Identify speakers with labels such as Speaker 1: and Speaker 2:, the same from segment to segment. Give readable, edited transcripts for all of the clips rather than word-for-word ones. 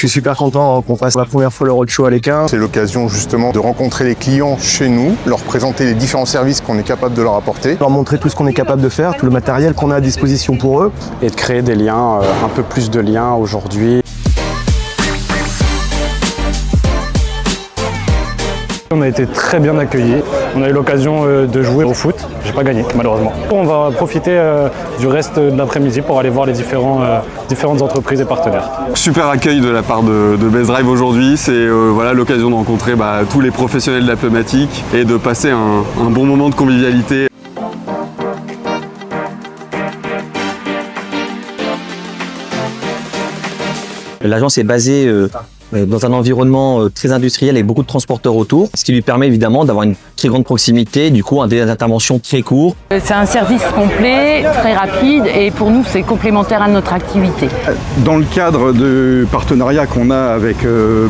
Speaker 1: Je suis super content qu'on fasse la première fois le roadshow à l'Équin.
Speaker 2: C'est l'occasion justement de rencontrer les clients chez nous, leur présenter les différents services qu'on est capable de leur apporter.
Speaker 1: Leur montrer tout ce qu'on est capable de faire, tout le matériel qu'on a à disposition pour eux.
Speaker 3: Et de créer des liens, un peu plus de liens aujourd'hui.
Speaker 4: On a été très bien accueillis. On a eu l'occasion de jouer au foot. J'ai pas gagné, malheureusement. On va profiter du reste de l'après-midi pour aller voir les différentes entreprises et partenaires.
Speaker 5: Super accueil de la part de Best Drive aujourd'hui. C'est voilà, l'occasion de rencontrer tous les professionnels de la pneumatique et de passer un bon moment de convivialité.
Speaker 6: L'agence est basée dans un environnement très industriel avec beaucoup de transporteurs autour, ce qui lui permet évidemment d'avoir une très grande proximité, du coup un délai d'intervention très court.
Speaker 7: C'est un service complet, très rapide et pour nous c'est complémentaire à notre activité.
Speaker 8: Dans le cadre du partenariat qu'on a avec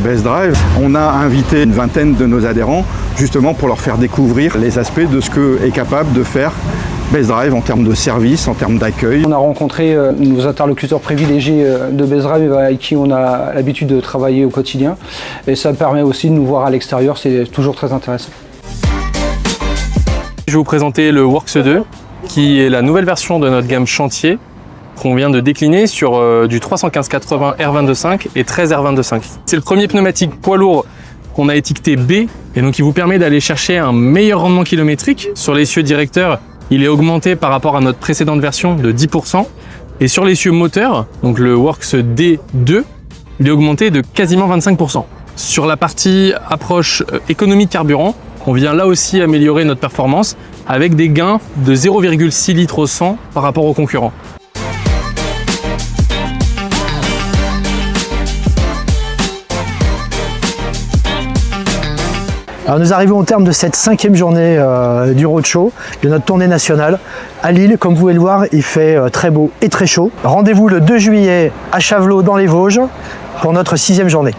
Speaker 8: Best Drive, on a invité une vingtaine de nos adhérents justement pour leur faire découvrir les aspects de ce que est capable de faire Best Drive en termes de service, en termes d'accueil.
Speaker 9: On a rencontré nos interlocuteurs privilégiés de Best Drive avec qui on a l'habitude de travailler au quotidien. Et ça permet aussi de nous voir à l'extérieur, c'est toujours très intéressant.
Speaker 10: Je vais vous présenter le Works 2, qui est la nouvelle version de notre gamme chantier qu'on vient de décliner sur du 315/80 R22.5 et 13 R22.5. C'est le premier pneumatique poids lourd qu'on a étiqueté B et donc il vous permet d'aller chercher un meilleur rendement kilométrique. Sur l'essieu directeur, il est augmenté par rapport à notre précédente version de 10%. Et sur l'essieu moteur, donc le Works D2, il est augmenté de quasiment 25%. Sur la partie approche économie de carburant, on vient là aussi améliorer notre performance avec des gains de 0,6 litres au 100 par rapport aux concurrents.
Speaker 11: Alors nous arrivons au terme de cette 5e journée du roadshow, de notre tournée nationale. À Lille, comme vous pouvez le voir, il fait très beau et très chaud. Rendez-vous le 2 juillet à Chavelot dans les Vosges pour notre 6e journée.